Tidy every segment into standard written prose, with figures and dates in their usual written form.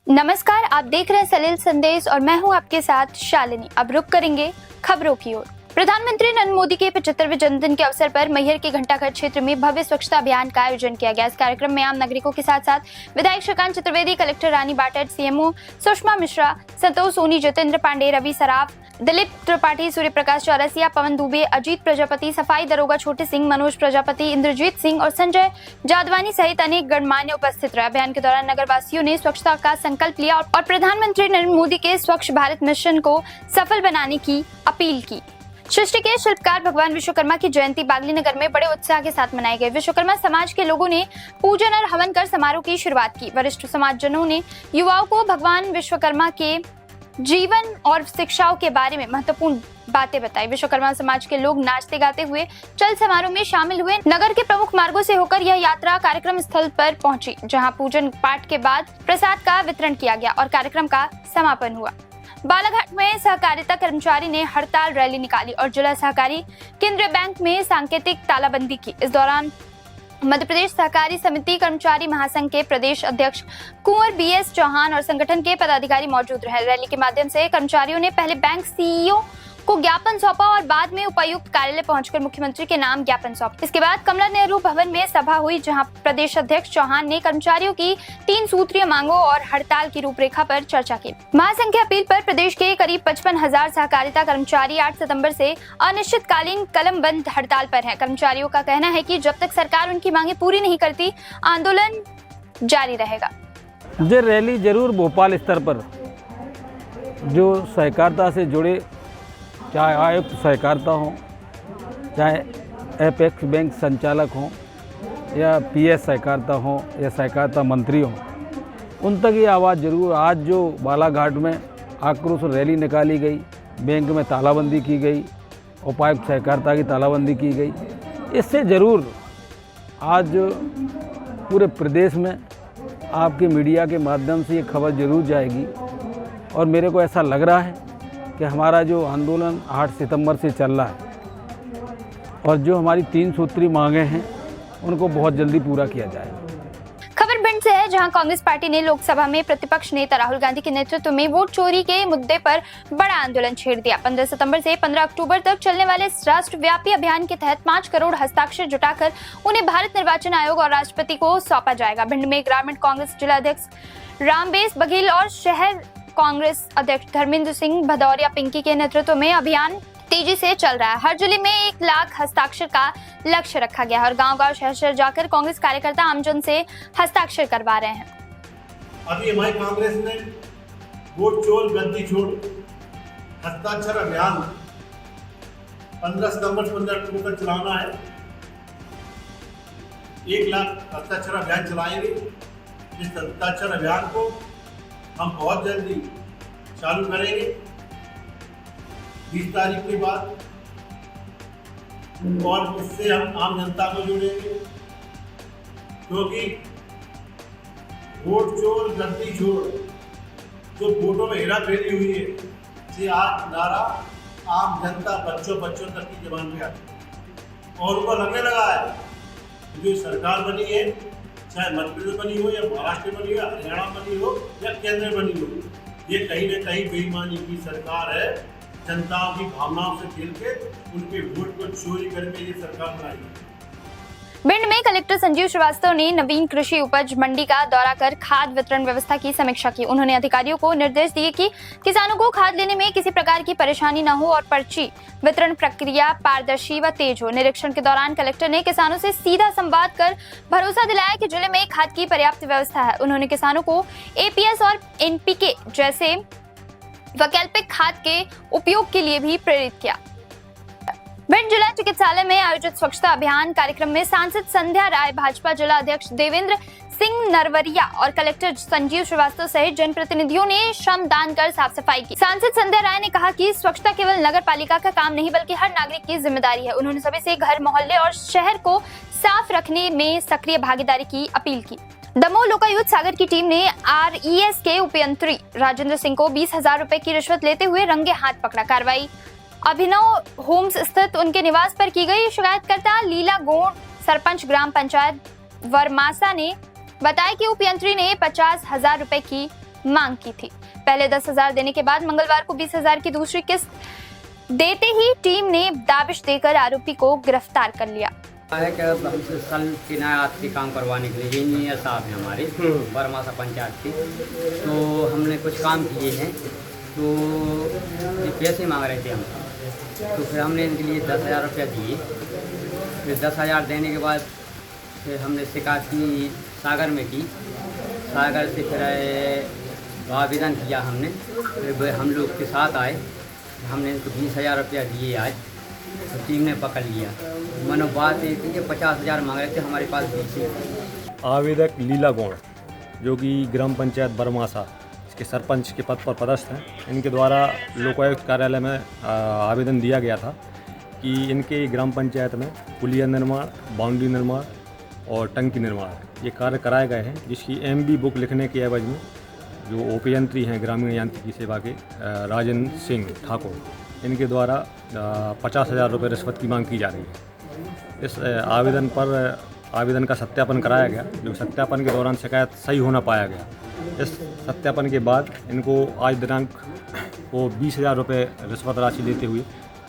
नमस्कार, आप देख रहे हैं सलील संदेश और मैं हूं आपके साथ शालिनी। अब रुक करेंगे खबरों की ओर। प्रधानमंत्री नरेंद्र मोदी के 75वें जन्मदिन के अवसर पर मैहर के घंटाघर क्षेत्र में भव्य स्वच्छता अभियान का आयोजन किया गया। इस कार्यक्रम में आम नागरिकों के साथ साथ विधायक श्रीकांत चतुर्वेदी, कलेक्टर रानी बाटट, सीएमओ सुषमा मिश्रा, संतोष सोनी, जितेंद्र पांडे, रवि सराफ, दिलीप त्रिपाठी, सूर्य प्रकाश चौरसिया, पवन दुबे, अजीत प्रजापति, सफाई दरोगा छोटे सिंह, मनोज प्रजापति, इंद्रजीत सिंह और संजय जादवानी सहित अनेक गणमान्य उपस्थित रहे। अभियान के दौरान नगर वासियों ने स्वच्छता का संकल्प लिया और प्रधानमंत्री नरेंद्र मोदी के स्वच्छ भारत मिशन को सफल बनाने की अपील की। सृष्टि के शिल्पकार भगवान विश्वकर्मा की जयंती बागली नगर में बड़े उत्साह के साथ मनाई गई। विश्वकर्मा समाज के लोगों ने पूजन और हवन कर समारोह की शुरुआत की। वरिष्ठ समाजजनों ने युवाओं को भगवान विश्वकर्मा के जीवन और शिक्षाओं के बारे में महत्वपूर्ण बातें बताई। विश्वकर्मा समाज के लोग नाचते गाते हुए चल समारोह में शामिल हुए। नगर के प्रमुख मार्गों से होकर यह यात्रा कार्यक्रम स्थल पर पहुंची, जहां पूजन पाठ के बाद प्रसाद का वितरण किया गया और कार्यक्रम का समापन हुआ। बालाघाट में सहकारिता कर्मचारी ने हड़ताल रैली निकाली और जिला सहकारी केंद्रीय बैंक में सांकेतिक तालाबंदी की। इस दौरान मध्य प्रदेश सहकारी समिति कर्मचारी महासंघ के प्रदेश अध्यक्ष कुंवर बीएस चौहान और संगठन के पदाधिकारी मौजूद रहे। रैली के माध्यम से कर्मचारियों ने पहले बैंक सीईओ को ज्ञापन सौंपा और बाद में उपायुक्त कार्यालय पहुंचकर मुख्यमंत्री के नाम ज्ञापन सौंपा। इसके बाद कमला नेहरू भवन में सभा हुई, जहां प्रदेश अध्यक्ष चौहान ने कर्मचारियों की 3 सूत्रीय मांगों और हड़ताल की रूपरेखा पर चर्चा की। महासंघ की अपील पर प्रदेश के करीब 55,000 सहकारिता कर्मचारी 8 सितंबर से अनिश्चितकालीन कलमबंद हड़ताल पर हैं। कर्मचारियों का कहना है कि जब तक सरकार उनकी मांगे पूरी नहीं करती, आंदोलन जारी रहेगा। ये रैली जरूर भोपाल स्तर पर जो सहकारिता से जुड़े, चाहे आयुक्त सहकारिता हो, चाहे एपेक्स बैंक संचालक हों या पीएस सहकारिता हो या सहकारिता मंत्री हों, उन तक ये आवाज़ जरूर। आज जो बालाघाट में आक्रोश रैली निकाली गई, बैंक में तालाबंदी की गई, उपायुक्त सहकारिता की तालाबंदी की गई, इससे ज़रूर आज पूरे प्रदेश में आपके मीडिया के माध्यम से ये खबर जरूर जाएगी। और मेरे को ऐसा लग रहा है कि हमारा जो आंदोलन 8 सितंबर से चल रहा है और जो हमारी 3 सूत्री मांगे हैं, उनको बहुत जल्दी पूरा किया जाएगा। खबर भिंड से है, जहां कांग्रेस पार्टी ने लोकसभा में प्रतिपक्ष नेता राहुल गांधी के नेतृत्व में वोट चोरी के मुद्दे पर बड़ा आंदोलन छेड़ दिया। 15 सितंबर से 15 अक्टूबर तक चलने वाले इस राष्ट्रव्यापी अभियान के तहत 5 करोड़ हस्ताक्षर जुटाकर उन्हें भारत निर्वाचन आयोग और राष्ट्रपति को सौंपा जाएगा। भिंड में ग्रामीण कांग्रेस जिलाध्यक्ष रामबेस बघेल और शहर कांग्रेस अध्यक्ष धर्मेंद्र सिंह भदौरिया पिंकी के नेतृत्व में अभियान तेजी से चल रहा है। हर जिले में 1 लाख हस्ताक्षर का लक्ष्य रखा गया है और गांव-गांव, शहर-शहर जाकर कांग्रेस कार्यकर्ता आमजन से हस्ताक्षर करवा रहे हैं। अभी हमारी कांग्रेस ने वोट चोर गद्दी छोड़ हस्ताक्षर अभियान 15 सितंबर से 15 अक्टूबर तक चलाना है। 1 लाख हस्ताक्षर अभियान चलाएंगे। इस हस्ताक्षर अभियान को हम बहुत जल्दी चालू करेंगे 20 तारीख के बाद, और इससे हम आम जनता को जोड़ेंगे, क्योंकि वोट चोर गद्दी छोड़ जो वोटों में हेरा फेरी हुई है, ये आज नारा आम जनता बच्चों तक की जबान पे आता है और उनको लगने लगा है जो सरकार बनी है, चाहे मध्य प्रदेश बनी हो या महाराष्ट्र बनी हो या हरियाणा बनी हो या केंद्र बनी हो, ये कहीं न कहीं बेईमानी की सरकार है। जनताओं की भावनाओं से खेल के उनके वोट को चोरी करके ये सरकार बनाई है। भिंड में कलेक्टर संजीव श्रीवास्तव ने नवीन कृषि उपज मंडी का दौरा कर खाद वितरण व्यवस्था की समीक्षा की। उन्होंने अधिकारियों को निर्देश दिए कि किसानों को खाद लेने में किसी प्रकार की परेशानी न हो और पर्ची वितरण प्रक्रिया पारदर्शी व तेज हो। निरीक्षण के दौरान कलेक्टर ने किसानों से सीधा संवाद कर भरोसा दिलाया कि जिले में खाद की पर्याप्त व्यवस्था है। उन्होंने किसानों को एपीएस और एनपीके जैसे वैकल्पिक खाद के उपयोग के लिए भी प्रेरित किया। भिंड जिला चिकित्सालय में आयोजित स्वच्छता अभियान कार्यक्रम में सांसद संध्या राय, भाजपा जिला अध्यक्ष देवेंद्र सिंह नरवरिया और कलेक्टर संजीव श्रीवास्तव सहित जनप्रतिनिधियों ने श्रम दान कर साफ सफाई की। सांसद संध्या राय ने कहा कि स्वच्छता केवल नगर पालिका का काम नहीं बल्कि हर नागरिक की जिम्मेदारी है। उन्होंने सभी से घर, मोहल्ले और शहर को साफ रखने में सक्रिय भागीदारी की अपील की। दमोह लोकायुक्त सागर की टीम ने आरईएस के उपयंत्री राजेंद्र सिंह को 20,000 रुपए की रिश्वत लेते हुए रंगे हाथ पकड़ा। कार्रवाई अभिनव होम्स स्थित उनके निवास पर की गई। शिकायतकर्ता लीला गोंड, सरपंच ग्राम पंचायत वरमासा ने बताया कि उपयंत्री ने 50,000 रुपए की मांग की थी। पहले 10,000 देने के बाद मंगलवार को 20,000 की दूसरी किस्त देते ही टीम ने दाबिश देकर आरोपी को गिरफ्तार कर लिया। है कि हमसे सल किनायात के काम करवाने के लिए इंजीनियर साहब हैं हमारे बरमासा पंचायत के, तो हमने कुछ काम किए हैं, तो ये पैसे मांग रहे थे हमसे, तो फिर हमने इनके लिए 10,000 रुपया दिए। फिर 10,000 देने के बाद फिर हमने शिकायत की सागर में की, सागर से फिर आवेदन किया हमने, फिर हम लोग के साथ आए, हमने इनको 20,000 रुपया दिए आज, तो टीम ने पकड़ लिया। मनो बात एक थी कि 50,000 मांग रहे थे, हमारे पास 20। आवेदक लीला गौड़ जो कि ग्राम पंचायत बरमासा इसके सरपंच के पद पर पदस्थ हैं, इनके द्वारा लोकायुक्त कार्यालय में आवेदन दिया गया था कि इनके ग्राम पंचायत में पुलिया निर्माण, बाउंड्री निर्माण और टंकी निर्माण ये कार्य कराए गए हैं, जिसकी MB बुक लिखने के एवज में जो उपयंत्री हैं ग्रामीण यांत्रिकी सेवा के राजेंद्र सिंह ठाकुर, इनके द्वारा 50,000 रुपये रिश्वत की मांग की जा रही है। इस आवेदन पर आवेदन का सत्यापन कराया गया, जो सत्यापन के दौरान शिकायत सही होना पाया गया। इस सत्यापन के बाद इनको आज दिनांक को 20,000 रुपये रिश्वत राशि देते हुए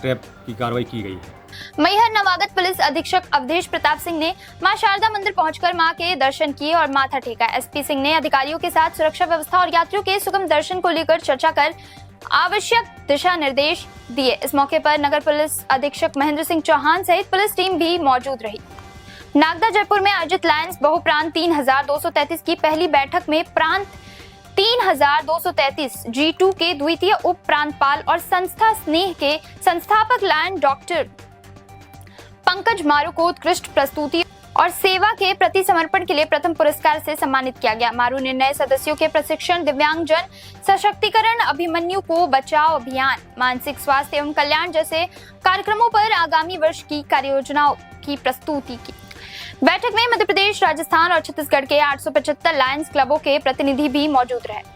ट्रैप की कार्रवाई की गई है। मैहर नवागत पुलिस अधीक्षक अवधेश प्रताप सिंह ने मां शारदा मंदिर पहुंचकर मां के दर्शन किए और माथा टेका। SP सिंह ने अधिकारियों के साथ सुरक्षा व्यवस्था और यात्रियों के सुगम दर्शन को लेकर चर्चा कर आवश्यक दिशा निर्देश दिए। इस मौके पर नगर पुलिस अधीक्षक महेंद्र सिंह चौहान सहित पुलिस टीम भी मौजूद रही। नागदा जयपुर में आयोजित लायंस बहुप्रांत 3,233 की पहली बैठक में प्रांत 3,233 G2 के द्वितीय उप प्रांतपाल और संस्था स्नेह के संस्थापक लायन डॉक्टर पंकज मारू को उत्कृष्ट प्रस्तुति और सेवा के प्रति समर्पण के लिए प्रथम पुरस्कार से सम्मानित किया गया। मारू ने नए सदस्यों के प्रशिक्षण, दिव्यांगजन सशक्तिकरण, अभिमन्यु को बचाओ अभियान, मानसिक स्वास्थ्य एवं कल्याण जैसे कार्यक्रमों पर आगामी वर्ष की कार्ययोजनाओं की प्रस्तुति की। बैठक में मध्य प्रदेश, राजस्थान और छत्तीसगढ़ के 875 लायंस क्लबों के प्रतिनिधि भी मौजूद रहे।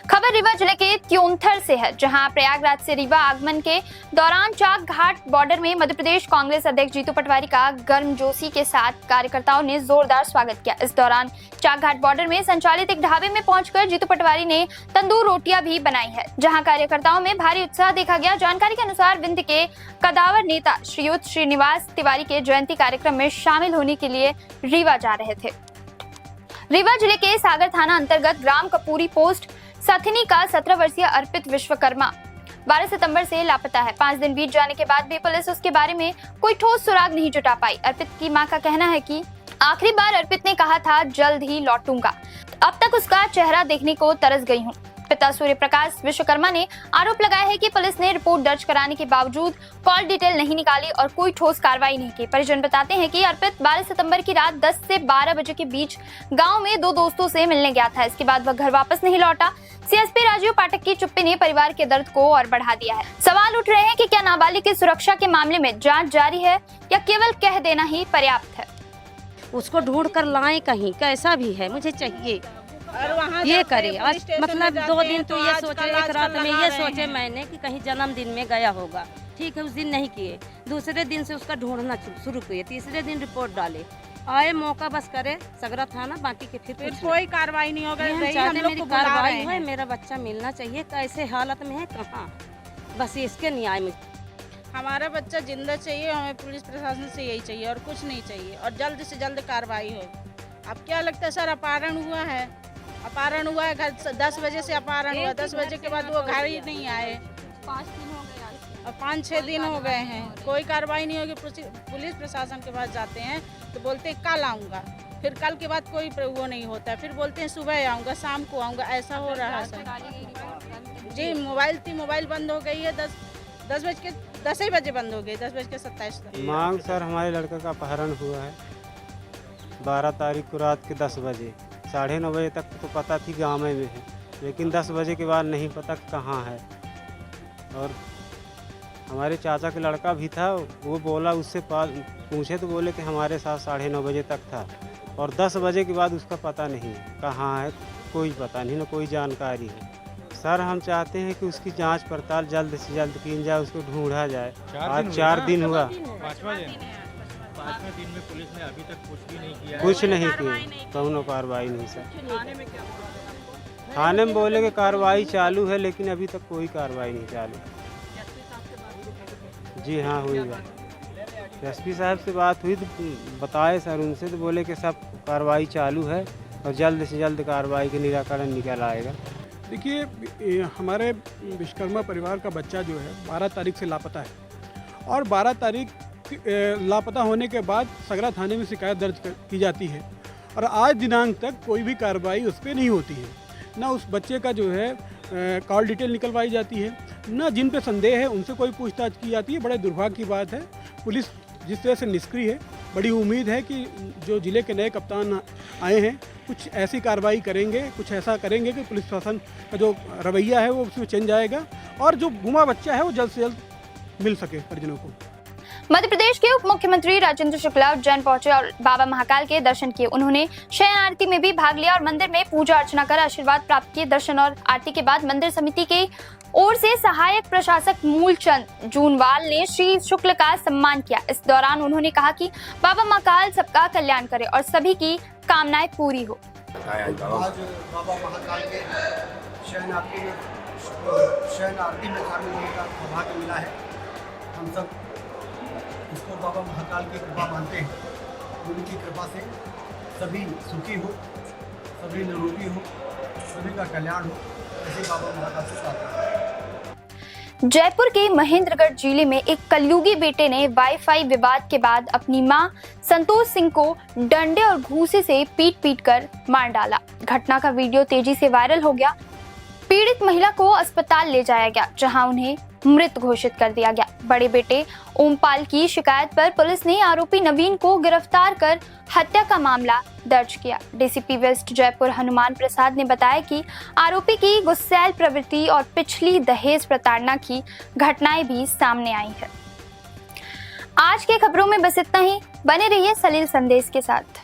खबर रीवा जिले के त्योंथर से है, जहां प्रयागराज से रीवा आगमन के दौरान चाक घाट बॉर्डर में मध्य प्रदेश कांग्रेस अध्यक्ष जीतू पटवारी का गर्मजोशी के साथ कार्यकर्ताओं ने जोरदार स्वागत किया। इस दौरान चाक घाट बॉर्डर में संचालित एक ढाबे में पहुंचकर जीतू पटवारी ने तंदूर रोटियां भी बनाई है, जहां कार्यकर्ताओं में भारी उत्साह देखा गया। जानकारी के अनुसार विंध्य के कदावर नेता श्रीयुत श्रीनिवास तिवारी के जयंती कार्यक्रम में शामिल होने के लिए रीवा जा रहे थे। रीवा जिले के सागर थाना अंतर्गत ग्राम कपूरी पोस्ट सथनी का 17 वर्षीय अर्पित विश्वकर्मा 12 सितंबर से लापता है। 5 दिन बीत जाने के बाद भी पुलिस उसके बारे में कोई ठोस सुराग नहीं जुटा पाई। अर्पित की मां का कहना है कि आखिरी बार अर्पित ने कहा था जल्द ही लौटूंगा, अब तक उसका चेहरा देखने को तरस गई हूँ। पिता सूर्य प्रकाश विश्वकर्मा ने आरोप लगाया है कि पुलिस ने रिपोर्ट दर्ज कराने के बावजूद कॉल डिटेल नहीं निकाली और कोई ठोस कार्रवाई नहीं की। परिजन बताते हैं कि अर्पित 12 सितंबर की रात 10 से 12 बजे के बीच गांव में 2 दोस्तों से मिलने गया था। इसके बाद वह घर वापस नहीं लौटा। CSP राजीव पाठक की चुप्पी ने परिवार के दर्द को और बढ़ा दिया है। सवाल उठ रहे हैं कि क्या नाबालिग की सुरक्षा के मामले में जांच जारी है या केवल कह देना ही पर्याप्त है। उसको ढूंढ कर लाएं कहीं, कैसा भी है मुझे चाहिए ये करे। और मतलब 2 दिन तो ये सोचे, एक रात में ये सोचे मैंने कि कहीं जन्मदिन में गया होगा, ठीक है, उस दिन नहीं किए। दूसरे दिन से उसका ढूंढना शुरू किए, तीसरे दिन रिपोर्ट डाले, आए मौका बस करे सगरा थाना, बाकी के फिर कोई कार्रवाई नहीं होगा। मेरी कार्रवाई है, मेरा बच्चा मिलना चाहिए, कैसे हालत में है, कहाँ, बस इसके न्याय में। हमारा बच्चा जिंदा चाहिए, हमें पुलिस प्रशासन से यही चाहिए और कुछ नहीं चाहिए, और जल्द से जल्द कार्रवाई हो। अब क्या लगता है सर, अपहरण हुआ है, घर 10 बजे से अपहरण हुआ, 10 बजे के बाद वो घर ही नहीं आए, 5 दिन हो गए, 5-6 दिन हो गए हैं, कोई कार्रवाई नहीं होगी। पुलिस प्रशासन के पास जाते हैं तो बोलते हैं कल आऊँगा, फिर कल के बाद कोई वो नहीं होता है, फिर बोलते हैं सुबह आऊँगा, शाम को आऊँगा, ऐसा हो रहा है सर। जी मोबाइल बंद हो गई है, 10 ही बजे बंद हो गई, 10:27। मांग सर, हमारे लड़के का अपहरण हुआ है 12 तारीख को रात के 10 बजे, 9:30 बजे तक तो पता थी गाँव में है, लेकिन 10 बजे के बाद नहीं पता कहाँ है। और हमारे चाचा का लड़का भी था, वो बोला, उससे पूछे तो बोले कि हमारे साथ 9:30 बजे तक था, और 10 बजे के बाद उसका पता नहीं कहाँ है, कोई पता नहीं, ना कोई जानकारी है। सर हम चाहते हैं कि उसकी जांच पड़ताल जल्द से जल्द की जाए, उसको ढूंढा जाए। आज 4 दिन हुआ, 5वें दिन में पुलिस ने अभी तक कुछ भी नहीं किया, कुछ नहीं किया, कौनो कार्रवाई नहीं सर। थाने में बोले कि कार्रवाई चालू है, लेकिन अभी तक कोई कार्रवाई नहीं चालू। जी हाँ, हुई बात। एसपी साहब से बात हुई तो बताए सर उनसे, तो बोले कि सब कार्रवाई चालू है और जल्द से जल्द कार्रवाई के निराकरण निकल आएगा। देखिए, हमारे विश्वकर्मा परिवार का बच्चा जो है 12 तारीख से लापता है और 12 तारीख लापता होने के बाद सगरा थाने में शिकायत दर्ज की जाती है और आज दिनांक तक कोई भी कार्रवाई उस पर नहीं होती है। ना उस बच्चे का जो है कॉल डिटेल निकलवाई जाती है, ना जिन पे संदेह है उनसे कोई पूछताछ की जाती है। बड़े दुर्भाग्य की बात है, पुलिस जिस तरह से निष्क्रिय है। बड़ी उम्मीद है कि जो ज़िले के नए कप्तान आए हैं कुछ ऐसी कार्रवाई करेंगे, कुछ ऐसा करेंगे कि पुलिस प्रशासन का जो रवैया है वो उसमें चेंज आएगा और जो गुमा बच्चा है वो जल्द से जल्द मिल सके परिजनों को। मध्य प्रदेश के उप मुख्यमंत्री राजेंद्र शुक्ला उज्जैन पहुंचे और बाबा महाकाल के दर्शन किए। उन्होंने शयन आरती में भी भाग लिया और मंदिर में पूजा अर्चना कर आशीर्वाद प्राप्त किए। दर्शन और आरती के बाद मंदिर समिति के ओर से सहायक प्रशासक मूलचंद जूनवाल ने श्री शुक्ल का सम्मान किया। इस दौरान उन्होंने कहा कि बाबा महाकाल सबका कल्याण करे और सभी की कामनाएं पूरी हो। आज बाबा महाकाल के शयन आरती में शामिल होने का सौभाग्य मिला है। हम सब इसको बाबा महाकाल की कृपा मानते हैं। उनकी कृपा से सभी सुखी हो, सभी निरोगी हो, सभी का कल्याण हो, ऐसे बाबा महाकाल से प्रार्थना है। जयपुर के महेंद्रगढ़ जिले में एक कलयुगी बेटे ने वाईफाई विवाद के बाद अपनी मां संतोष सिंह को डंडे और घूंसे से पीट कर मार डाला। घटना का वीडियो तेजी से वायरल हो गया। पीड़ित महिला को अस्पताल ले जाया गया, जहां उन्हें मृत घोषित कर दिया गया। बड़े बेटे ओमपाल की शिकायत पर पुलिस ने आरोपी नवीन को गिरफ्तार कर हत्या का मामला दर्ज किया। डीसीपी वेस्ट जयपुर हनुमान प्रसाद ने बताया कि आरोपी की गुस्सैल प्रवृत्ति और पिछली दहेज प्रताड़ना की घटनाएं भी सामने आई है। आज के खबरों में बस इतना ही। बने रहिए सलील संदेश के साथ।